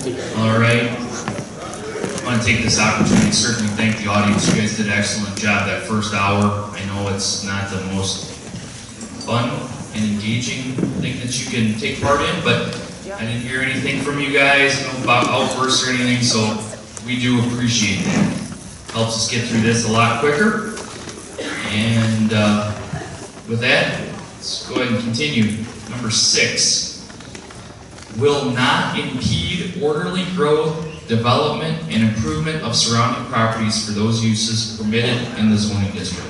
All right. I want to take this opportunity to certainly thank the audience. You guys did an excellent job that first hour. I know it's not the most fun and engaging thing that you can take part in, but I didn't hear anything from you guys, no outbursts or anything, so we do appreciate that. Helps us get through this a lot quicker. And with that, let's go ahead and continue. Number 6. Will not impede orderly growth, development, and improvement of surrounding properties for those uses permitted in the zoning district.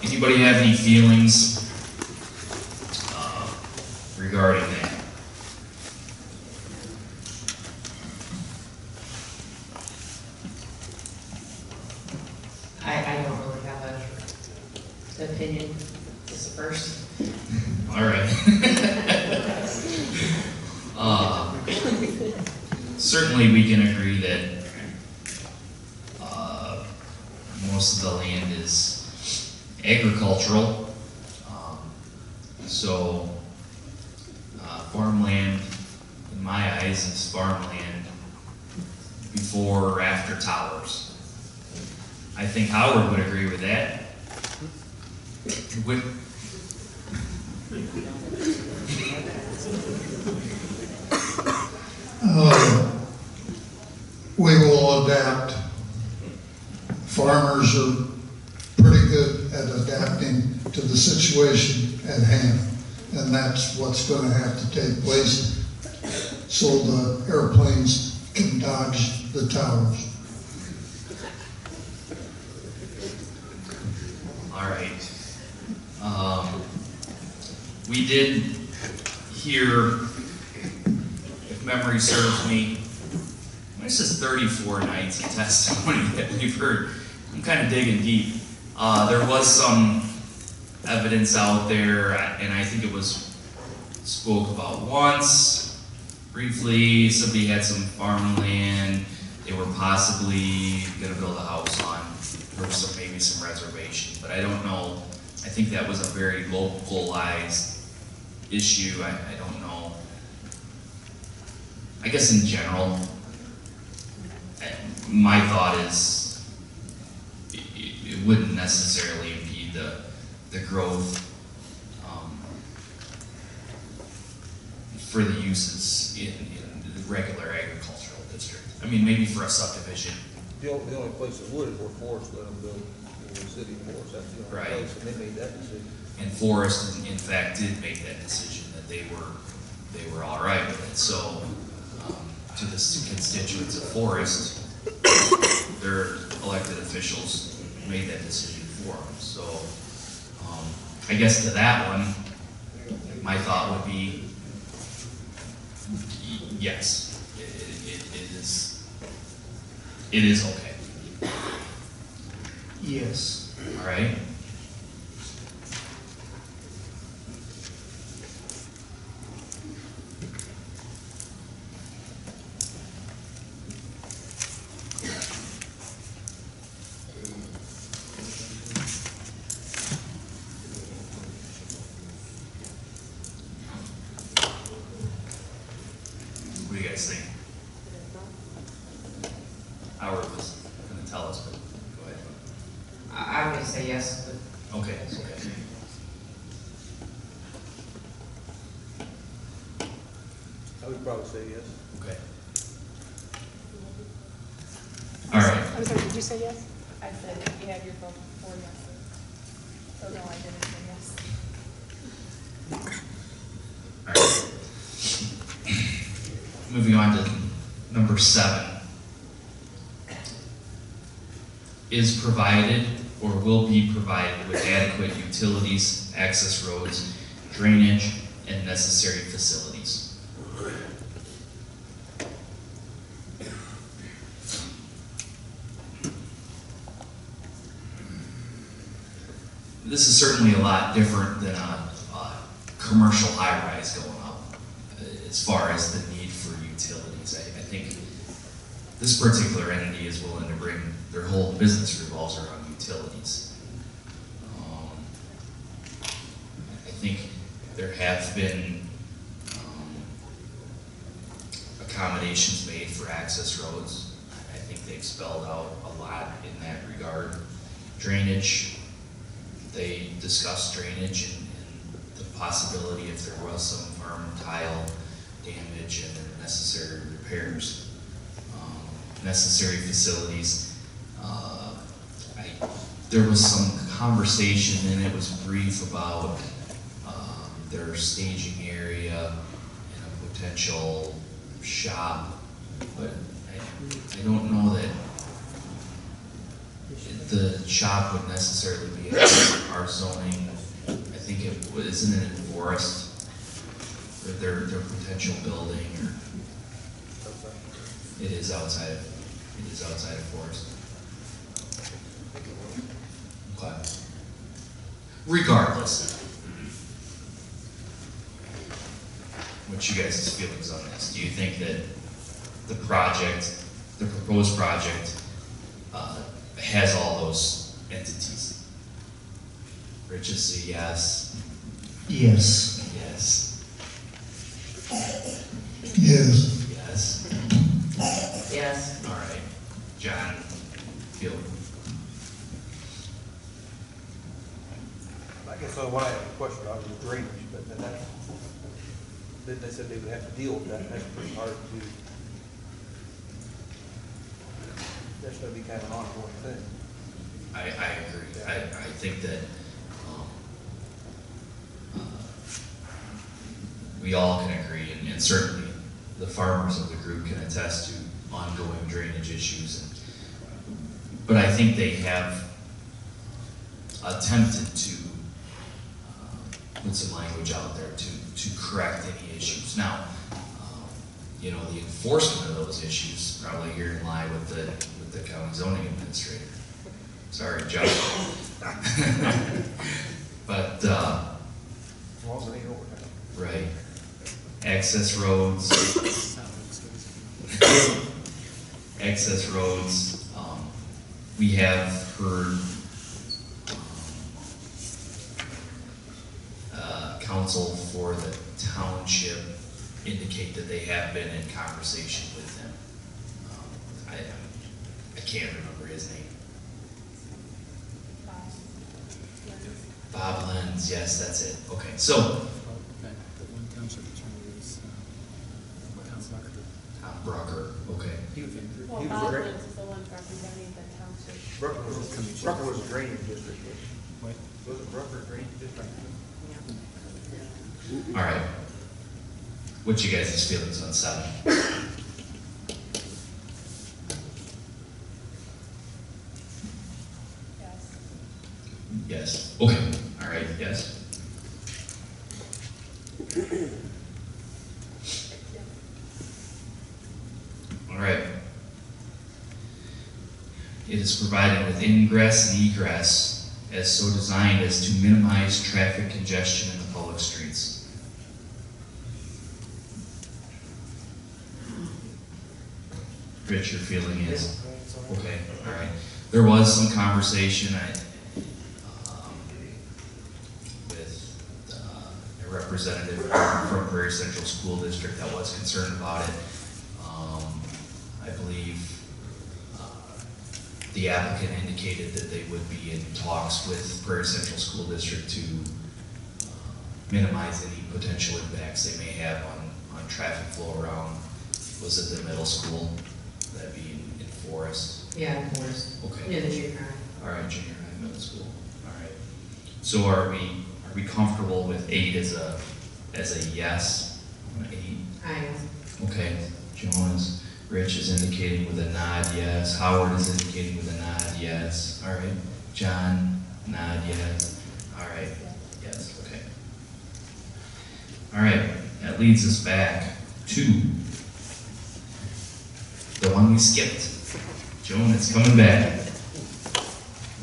Anybody have any feelings regarding that? I don't really have an opinion. Dispersed. All right. Certainly we can agree that most of the land is agricultural. So farmland, in my eyes, is farmland before or after towers. I think Howard would agree with that. We will adapt. Farmers are pretty good at adapting to the situation at hand, and that's what's going to have to take place so the airplanes can dodge the towers. All right. We did hear, if memory serves me, this is 34 nights of testimony that we've heard. I'm kind of digging deep. There was some evidence out there, and I think it was spoke about once, briefly. Somebody had some farmland they were possibly going to build a house on. There was maybe some reservation, but I don't know. I think that was a very localized issue. I don't know. I guess in general, my thought is it wouldn't necessarily impede the growth for the uses in the regular agricultural district. I mean, maybe for a subdivision. The only place that would is where Forest let them build, in the city of Forest. That's the only place, and they made that decision. And Forest, in fact, did make that decision that they were all right with it. So, to the constituents of Forest, their elected officials made that decision for them. So, I guess to that one, my thought would be, yes, it is okay. Yes. All right. What do you guys think? Howard was going to tell us, but go ahead. I'm going to say yes, but Okay, okay. I would probably say yes. Okay. All right. I'm sorry, did you say yes? I said you had your vote for yes. So no, I didn't say yes. All right. Moving on to number 7. Is provided or will be provided with adequate utilities, access roads, drainage, and necessary facilities. This is certainly a lot different than a commercial high-rise going up as far as the need for utilities. I think this particular entity is willing to bring their whole business revolves around utilities. I think there have been accommodations made for access roads. I think they've spelled out a lot in that regard. Drainage, they discussed drainage and the possibility if there was some farm tile damage and necessary repairs. Necessary facilities. There was some conversation, and it was brief, about their staging area and a potential shop, but I don't know that the shop would necessarily be in our zoning. I think isn't it in Forest, or their potential building, or it is outside of Forest. Okay. Regardless, what's you guys' feelings on this? Do you think that the proposed project, has all those entities? Rich is a yes. Yes. Yes. Yes. Yes. Yes. All right. John, feel. I guess so, when I had a question about the drainage, but then they said they would have to deal with that, that's pretty hard to do. That's gonna be kind of an ongoing thing. I agree. I think that we all can agree, and certainly the farmers of the group can attest to ongoing drainage issues. But I think they have attempted to put some language out there to correct any issues. Now, you know, the enforcement of those issues probably here in line with the county zoning administrator. Sorry, Joe. But As long as it ain't overtime. right, access roads, access roads. We have heard counsel for the township indicate that they have been in conversation with him. I can't remember his name. Bob Lenz, yes, that's it. Okay, so The one township attorney is Tom Brucker. Tom Brucker, okay. Well, He was Bob great. Lenz is the one representing the township. Brucker was a drainage district. What? Was it Brucker drainage district? All right. What's you guys' feelings on 7? Yes. Yes. Okay. All right. Yes. All right. It is provided with ingress and egress as so designed as to minimize traffic congestion in the public streets. Rich, your feeling is? Okay, all right. There was some conversation with a representative from Prairie Central School District that was concerned about it. I believe the applicant indicated that they would be in talks with Prairie Central School District to minimize any potential impacts they may have on traffic flow around, was it the middle school? That'd be in Forest. Yeah, of course. Okay. Yeah, the junior high. All right, junior high, middle school. All right. So are we comfortable with 8 as a yes? 8. Aye. Okay. Jones, Rich is indicating with a nod yes. Howard is indicating with a nod yes. All right. John, nod yes. All right. Yes. Okay. All right. That leads us back to the one we skipped. Joan, it's coming back.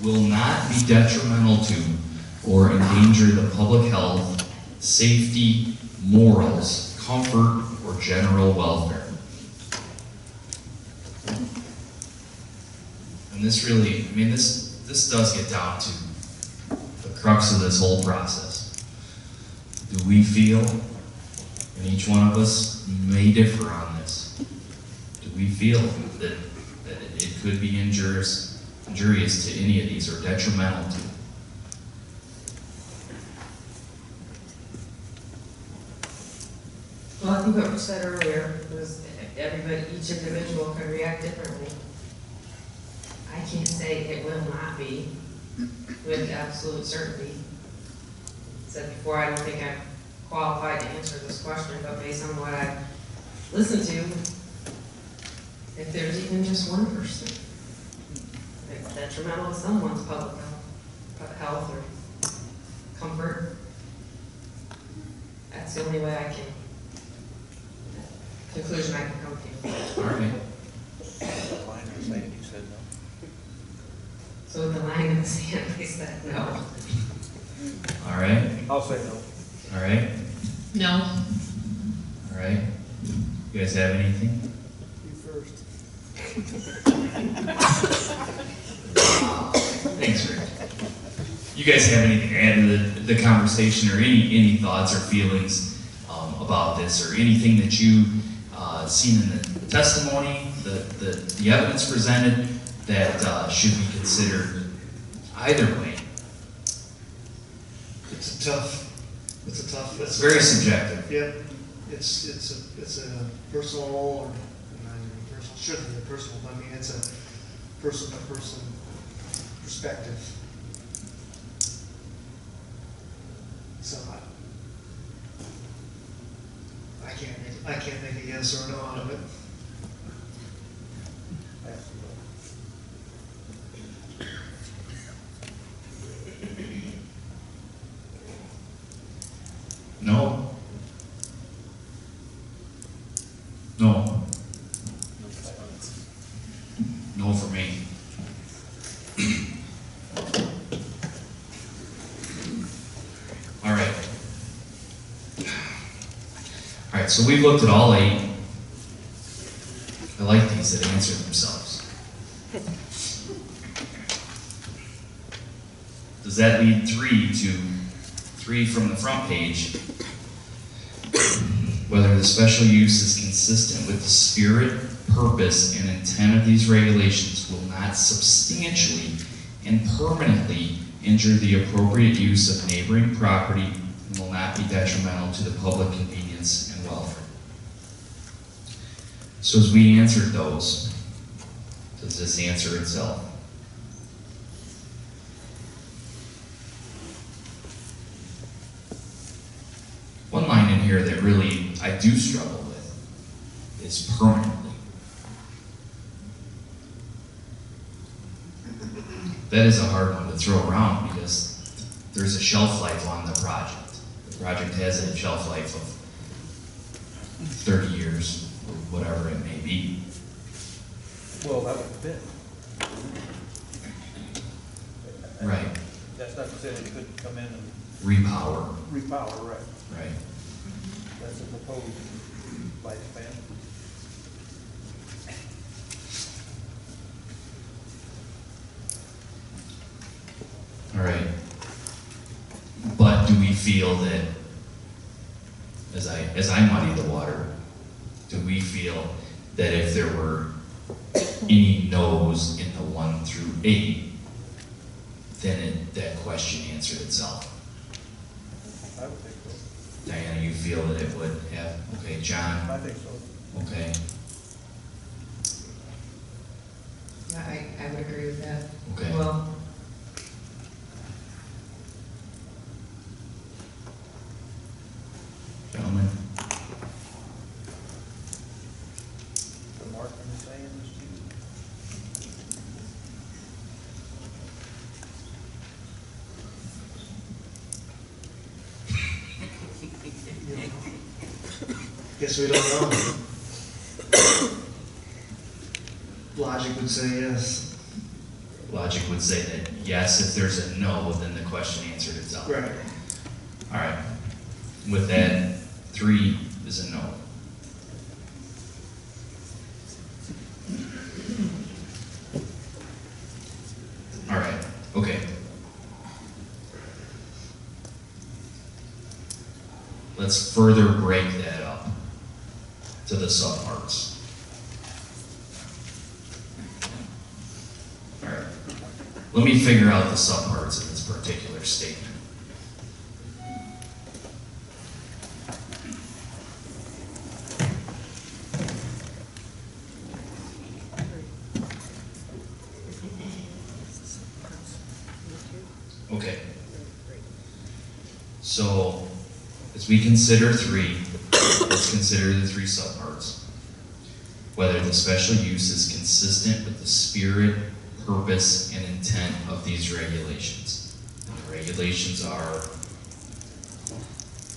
Will not be detrimental to or endanger the public health, safety, morals, comfort, or general welfare. And this really, I mean, this does get down to the crux of this whole process. Do we feel, and each one of us may differ on this, we feel that it could be injurious to any of these or detrimental to? Well, I think what was said earlier was everybody, each individual can react differently. I can't say it will not be with absolute certainty. Said before, I don't think I'm qualified to answer this question, but based on what I've listened to, if there's even just one person that's detrimental to someone's public health or comfort, that's the only way I can, conclusion I can come to. All right. Line in the sand, you said no. So with the line in the sand, I said no. All right. I'll say no. All right. No. All right. You guys have anything? You first. Thanks, Rick. You guys have anything to add to the conversation, or any thoughts or feelings about this, or anything that you seen in the testimony, the evidence presented that should be considered either way? It's tough. It's very subjective. Yep, it's a personal, or not even personal, shouldn't be personal, but I mean, it's a person-to-person perspective. So I can't make a yes or no out of it. No. No. No response. No for me. All right. All right, so we've looked at all 8. I like these that answer themselves. Does that lead 3 from the front page? Whether the special use is consistent with the spirit, purpose, and intent of these regulations will not substantially and permanently injure the appropriate use of neighboring property and will not be detrimental to the public convenience and welfare. So as we answered those, does this answer itself? One line in here that really I do struggle with is permanently. That is a hard one to throw around because there's a shelf life on the project. The project has a shelf life of 30 years or whatever it may be. Well, that would fit. Right. That's not to say that it could come in and Repower. repower, right? Right. That's a proposed lifespan. All right. But do we feel that, as I muddy the water, do we feel that if there were any no's in the 1 through 8, then that question answered itself? I would think so. Diana, you feel that it would have? Okay, John? I think so. Okay, Yeah, I would agree with that. okay. Well, Gentlemen? The mark in the sand is too. Guess we don't know. Logic would say yes. Logic would say that yes, if there's a no, then the question answered itself. Right. All right. With that, 3 is a no. All right, okay. Let's further break that up to the subparts. Let me figure out the subparts of this particular statement. Okay. So, as we consider three, let's consider the three subparts. Whether the special use is consistent with the spirit, purpose, and intent of these regulations. And the regulations are,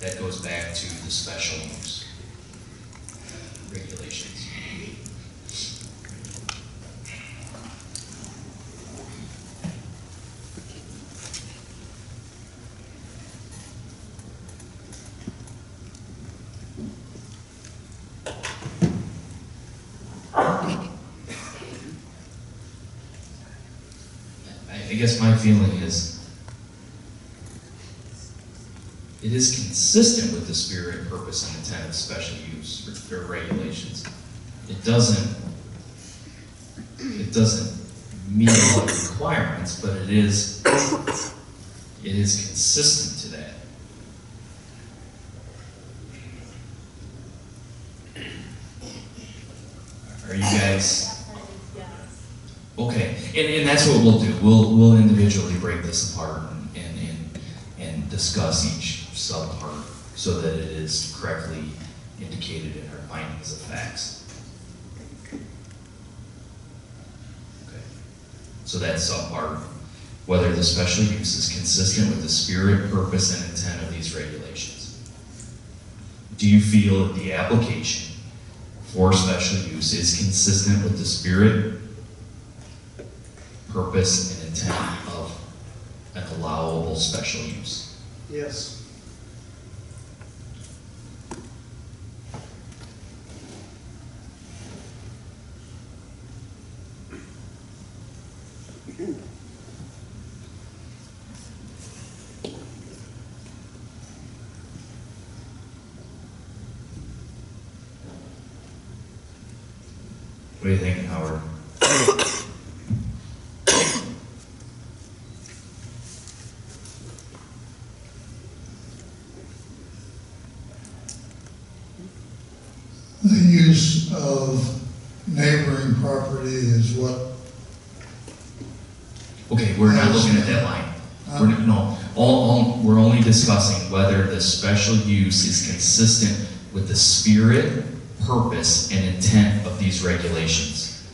that goes back to the special use regulations. I guess my feeling is it is consistent with the spirit, purpose, and intent of special use or regulations. It doesn't meet all the requirements, but it is consistent to that. Are you guys? Okay, and that's what we'll do. We'll individually break this apart and discuss each subpart so that it is correctly indicated in our findings of facts. Okay, so that subpart, whether the special use is consistent with the spirit, purpose, and intent of these regulations. Do you feel that the application for special use is consistent with the spirit, purpose, and intent of an allowable special use? Yes. What are you thinking, Howard? The use of neighboring property is what? Okay, we're not looking at that line. We're only discussing whether the special use is consistent with the spirit, purpose, and intent of these regulations.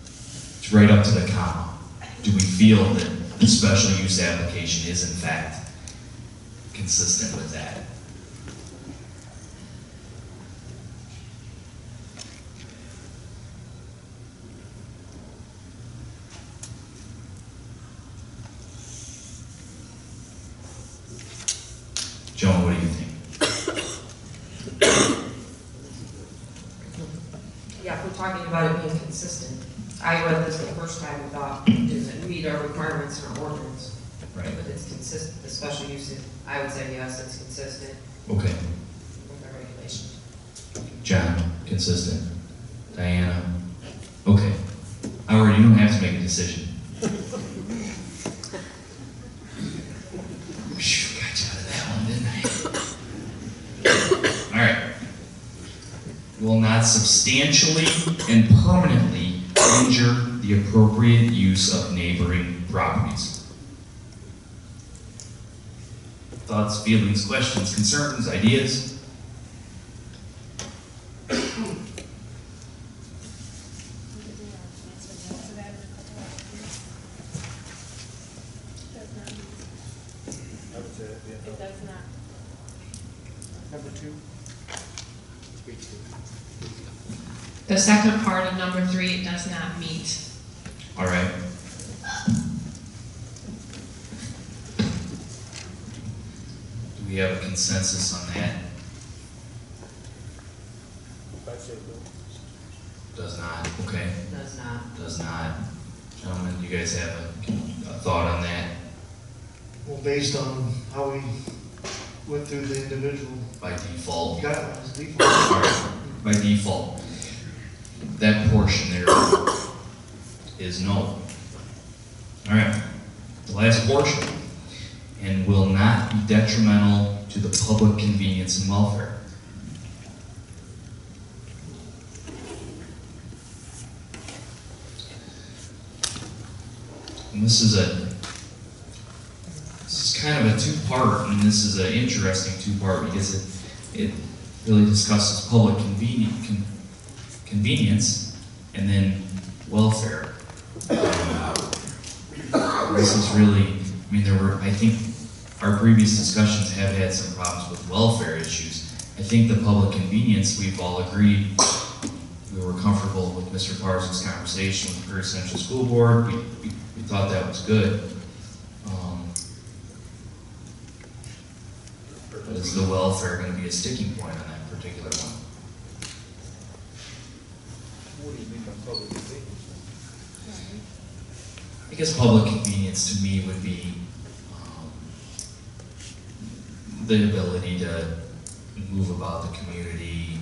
It's right up to the comma. Do we feel that the special use application is in fact consistent with that? Joan, what do you think? Yeah, if we're talking about it being consistent, I read this the first time and thought, does it meet our requirements in our ordinance? Right. But it's consistent, the special use, I would say yes, it's consistent Okay. with our regulations. John, consistent. Diana, okay. Howard, you don't have to make a decision. Phew, got you out of that one, didn't I? All right. Will not substantially and permanently injure the appropriate use of neighboring properties. Thoughts, feelings, questions, concerns, ideas? I would say, yeah. It does not. Number two. The second part of number 3, it does not meet. All right. Do we have a consensus on that? I'd say no. Does not, okay. Does not. Does not. Gentlemen, you guys have a thought on that? Well, based on how we went through the individual By default? guidelines, default. All right, by default, that portion there is no. All right, the last portion, and will not be detrimental to the public convenience and welfare. And this is kind of a two-part, and this is an interesting two-part because it really discusses public convenience and then welfare. This is really, I mean, I think our previous discussions have had some problems with welfare issues. I think the public convenience, we've all agreed, we were comfortable with Mr. Parsons' conversation with the Prairie Central School Board. We thought that was good. But is the welfare going to be a sticking point on that particular one? What do you mean by public convenience? I guess public convenience to me would be the ability to move about the community.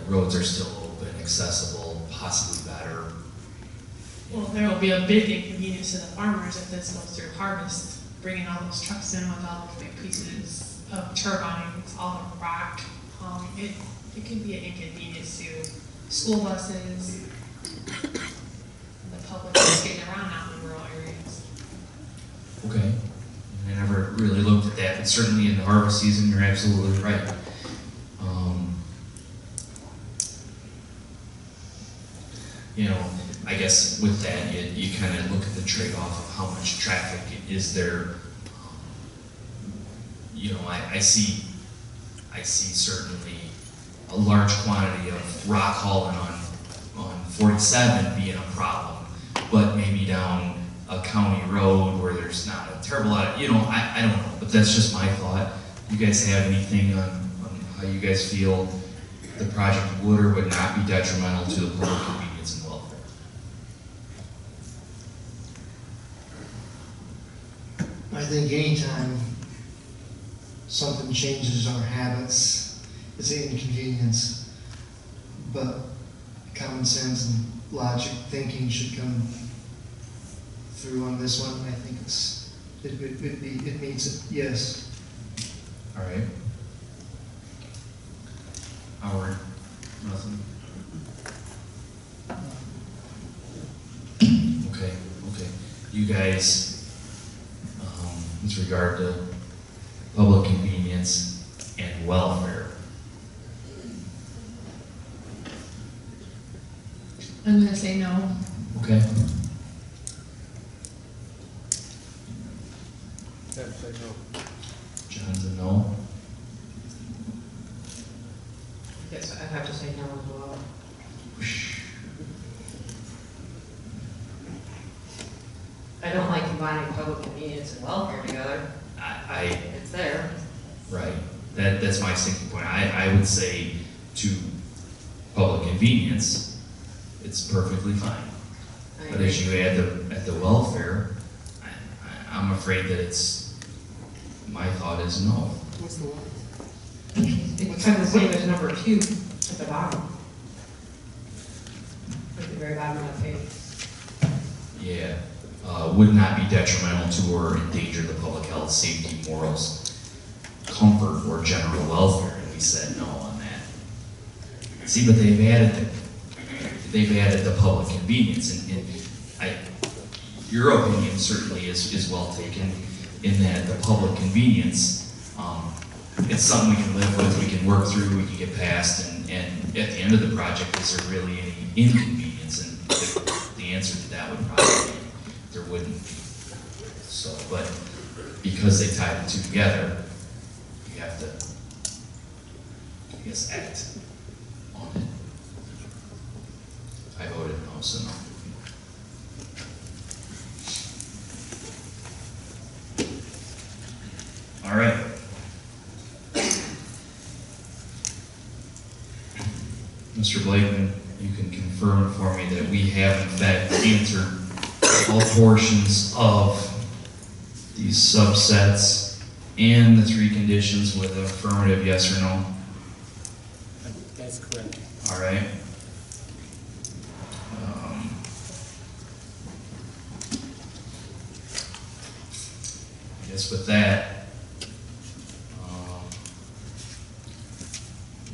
Roads are still open, accessible, possibly better. Well, there will be a big inconvenience to the farmers if this goes through harvest, bringing all those trucks in with all those big pieces of turbines, all the rock. It can be an inconvenience to school buses, the public just getting around out in rural areas. Okay. I never really looked at that, but certainly in the harvest season, you're absolutely right. You know, I guess with that, you kind of look at the trade-off of how much traffic is there. You know, I see certainly a large quantity of rock hauling on 47 being a problem, but maybe down a county road where there's not a terrible lot of, you know, I don't know, but that's just my thought. You guys have anything on how you guys feel the project would or would not be detrimental to the public convenience and welfare? I think anytime something changes our habits, it's an inconvenience. But common sense and logic thinking should come through on this one. I think it meets it, yes. All right. Howard, nothing? Okay. You guys, with regard to public convenience and welfare, I'm gonna say no. okay? Have to say no. John's a no. Yes, I'd have to say no as well. I don't like combining public convenience and welfare together. It's there. Right, that's my sticking point. I would say to public convenience, it's perfectly fine. But as you add the welfare, I'm afraid that my thought is no. What's the one? It's kind of the same as number 2 at the bottom. At the very bottom of the page. Yeah, would not be detrimental to or endanger the public health, safety, morals, comfort, or general welfare, and we said no on that. See, but they've added the public convenience, and your opinion certainly is well taken in that the public convenience, it's something we can live with, we can work through, we can get past, and at the end of the project, is there really any inconvenience? And the answer to that would probably be there wouldn't be. So, but because they tied the two together, you have to, I guess, act on it. I voted no, so no. All right. Mr. Blakeman, you can confirm for me that we have in fact answered all portions of these subsets and the 3 conditions with an affirmative yes or no. That's correct. All right. with that,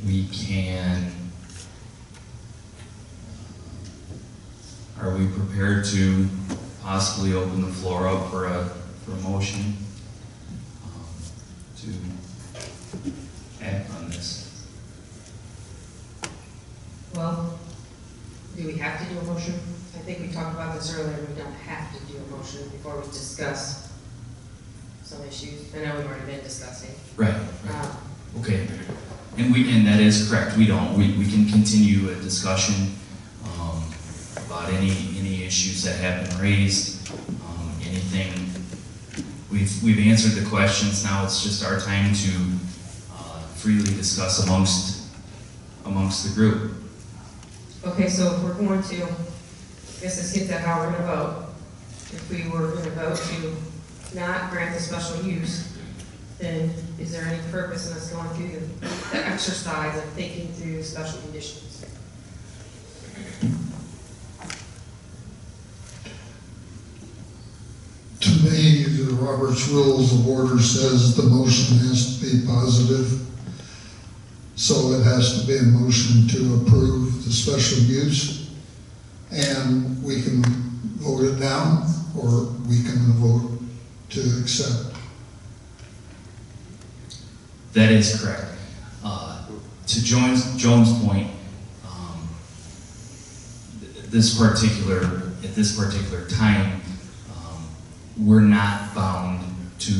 we can, are we prepared to possibly open the floor up for a motion to act on this? Well, do we have to do a motion? I think we talked about this earlier, we don't have to do a motion before we discuss some issues. I know we've already been discussing. Right, right. Okay, and that is correct, we can continue a discussion about any issues that have been raised, anything. We've answered the questions, now it's just our time to freely discuss amongst the group. Okay, so if we're going to, I guess this gets at how we're gonna vote. If we were gonna vote to not grant the special use, then is there any purpose in us going through the exercise of thinking through special conditions? To me, the Robert's Rules of Order says the motion has to be positive. So it has to be a motion to approve the special use. And we can vote it down, or we can vote to accept. That is correct. To Joan's point, at this particular time, we're not bound to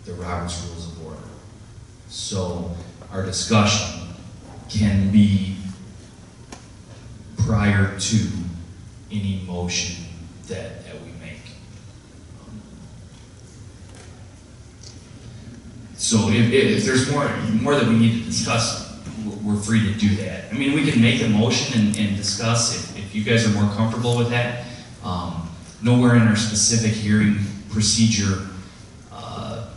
the Robert's Rules of Order. So our discussion can be prior to any motion that we make. So if there's more that we need to discuss, we're free to do that. I mean, we can make a motion and discuss if you guys are more comfortable with that. Nowhere in our specific hearing procedure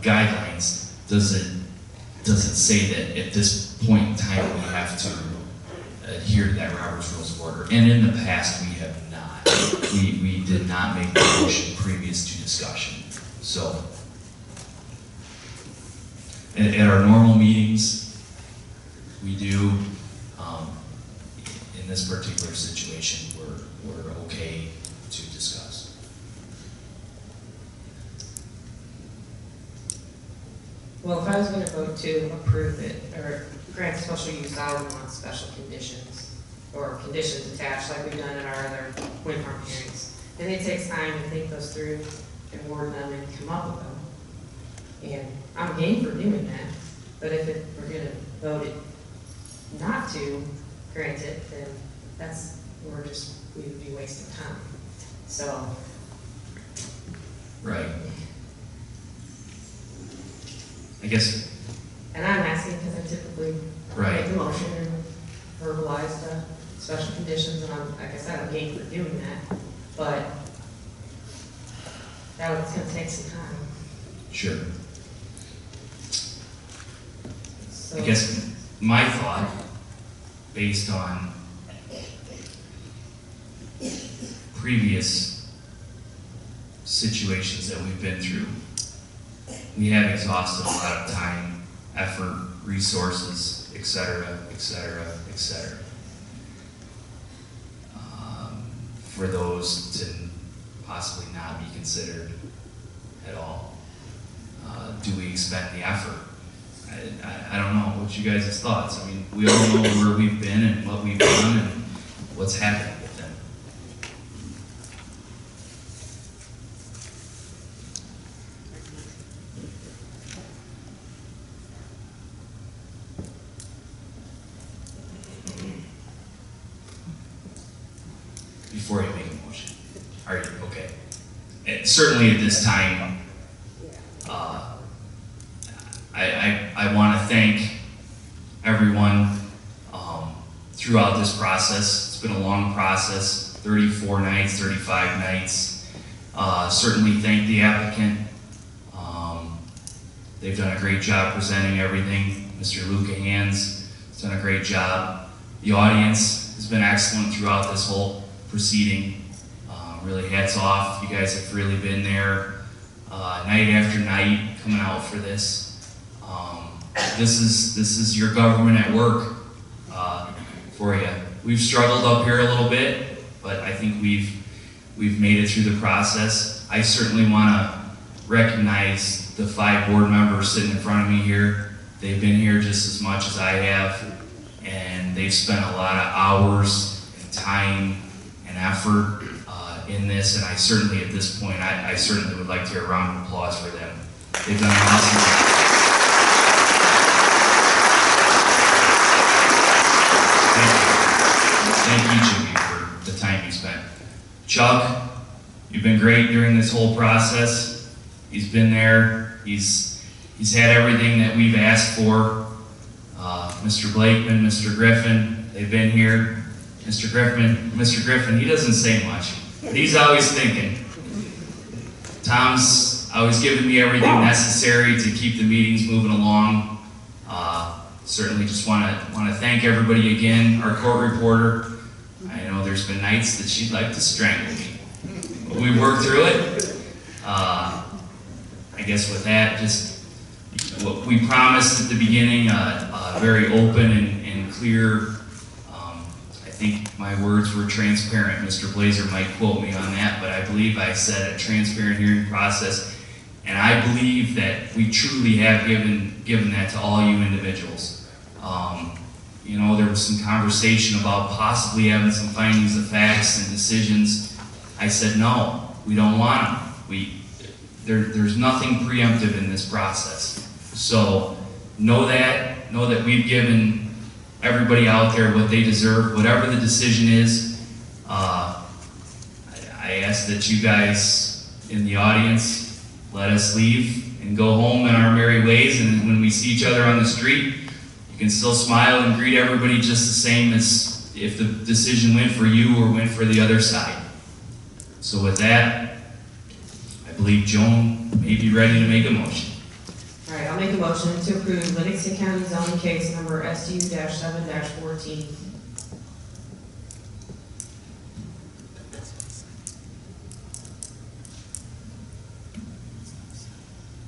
guidelines does it say that at this point in time we have to adhere to that Robert's Rules of Order. And in the past we have not. We did not make the motion previous to discussion. So at our normal meetings, we do. In this particular situation, we're okay to discuss. Well, if I was gonna vote to approve it, or grant special use, I would want special conditions, or conditions attached like we've done in our other wind farm hearings. And it takes time to think those through and word them and come up with them. And I'm game for doing that, but if we're gonna vote it not to grant it, then we would be wasting time. So. Right. I guess. And I'm asking because I typically Right. make the motion and verbalize the special conditions, and like I said, I'm game for doing that, but it's gonna take some time. Sure. So, I guess my thought, based on previous situations that we've been through, we have exhausted a lot of time, effort, resources, et cetera, et cetera, et cetera, for those to possibly not be considered at all. Do we expend the effort? I don't know. What's you guys' thoughts? I mean, we all know where we've been and what we've done and what's happening with them. Before you make a motion. Are you okay? And certainly at this time, I want to thank everyone throughout this process. It's been a long process, 34 nights, 35 nights. Certainly thank the applicant. They've done a great job presenting everything. Mr. Luca Hands has done a great job. The audience has been excellent throughout this whole proceeding. Really hats off. You guys have really been there night after night, coming out for this. This is your government at work for you. We've struggled up here a little bit, but I think we've made it through the process. I certainly want to recognize the 5 board members sitting in front of me here. They've been here just as much as I have, and they've spent a lot of hours and time and effort in this, and I certainly, at this point, I certainly would like to hear a round of applause for them. They've done an awesome job. Thank each of you for the time you spent. Chuck, you've been great during this whole process. He's been there. He's had everything that we've asked for. Mr. Blakeman, Mr. Griffin, they've been here. Mr. Griffin, he doesn't say much, but he's always thinking. Tom's always giving me everything necessary to keep the meetings moving along. Certainly just want to thank everybody again. Our court reporter, I know there's been nights that she'd like to strangle me, but we worked through it. I guess with that, just what we promised at the beginning, a very open and clear, I think my words were transparent. Mr. Blazer might quote me on that, but I believe I said a transparent hearing process, and I believe that we truly have given that to all you individuals. You know, there was some conversation about possibly having some findings of facts and decisions. I said, no, we don't want them. There's nothing preemptive in this process. So know that we've given everybody out there what they deserve, whatever the decision is. I ask that you guys in the audience let us leave and go home in our merry ways, and when we see each other on the street, you can still smile and greet everybody just the same as if the decision went for you or went for the other side. So with that, I believe Joan may be ready to make a motion. All right, I'll make a motion to approve Livingston County zoning case number SU-7-14.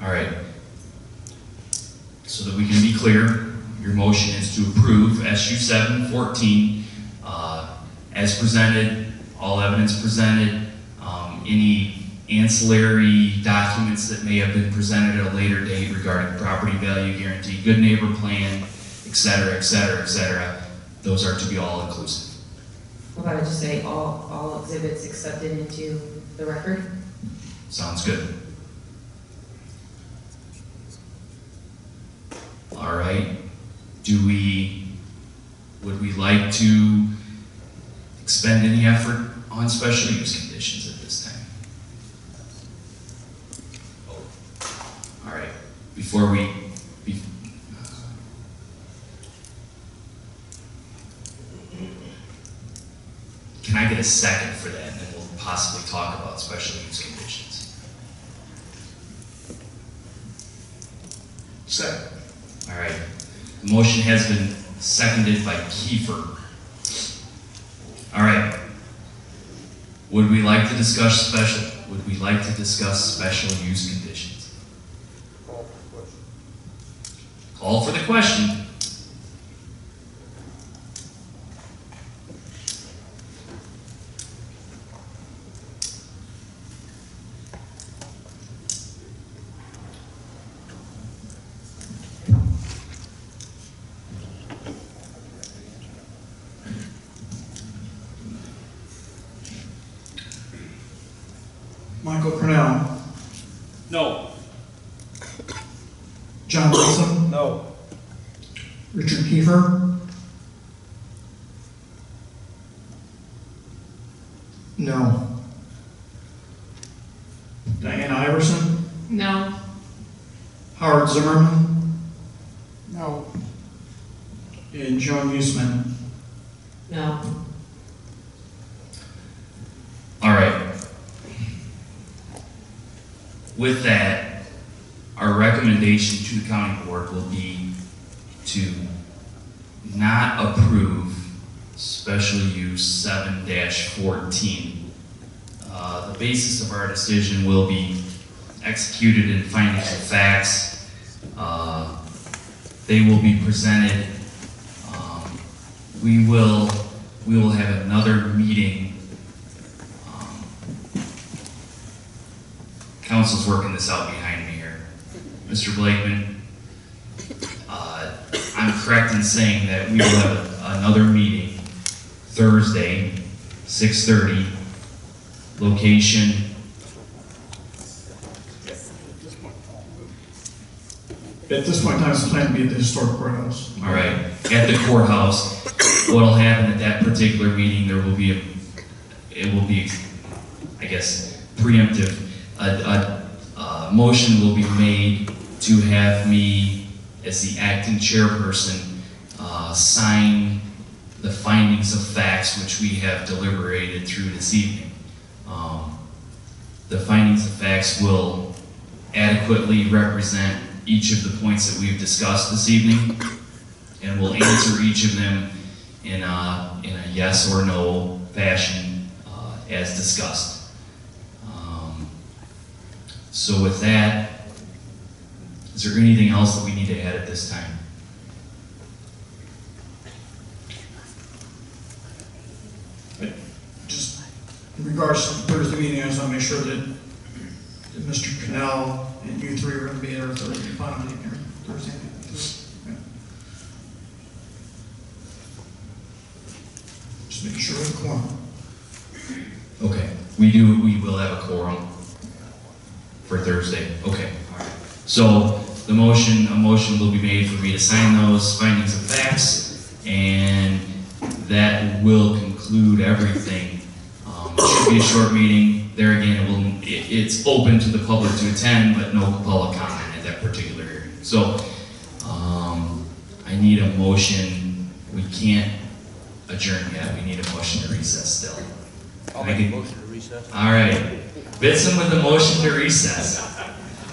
All right. So that we can be clear, your motion is to approve SU-7-14 as presented, all evidence presented, any ancillary documents that may have been presented at a later date regarding property value guarantee, good neighbor plan, et cetera, et cetera, et cetera. Those are to be all inclusive. How about I just say all exhibits accepted into the record? Sounds good. All right. Would we like to expend any effort on special use conditions at this time? All right. Can I get a second for that, and then we'll possibly talk about special use conditions? Second. All right. The motion has been seconded by Kiefer. All right. Would we like to discuss special use conditions? Call for the question. Call for the question. Michael Cornell, No. John Wilson, No. Richard Kiefer, No. Diane Iverson, No. Howard Zimmerman, No. and Joan Usman. No. All right. With that, our recommendation to the county board will be to not approve special use 7-14. The basis of our decision will be executed in findings of facts. They will be presented. We will have another meeting. Council's working this out behind me here. Mr. Blakeman, I'm correct in saying that we will have another meeting Thursday, 6:30, location At this point in time, it's planned to be at the historic courthouse. all right, at the courthouse. What'll happen at that particular meeting, it will be, I guess, preemptive. A motion will be made to have me, as the acting chairperson, sign the findings of facts which we have deliberated through this evening. The findings of facts will adequately represent each of the points that we've discussed this evening, and we'll answer each of them in a yes or no fashion as discussed. So with that, is there anything else that we need to add at this time? Just in regards to the Thursday meeting, I just want to make sure that Mr. Cannell and you three are going to be there Thursday, final meeting here, Thursday. Yeah. Just make sure of the quorum. Okay, we will have a quorum for Thursday. Okay, all right. So a motion will be made for me to sign those findings of facts, and that will conclude everything. It should be a short meeting. There again, it's open to the public to attend, but no public comment at that particular hearing. So I need a motion. We can't adjourn yet. We need a motion to recess still. I'll make a motion to recess. All right. Bitson with the motion to recess.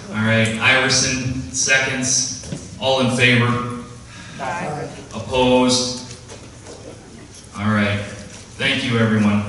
All right. Iverson, seconds. All in favor? Aye. Opposed? All right. Thank you, everyone.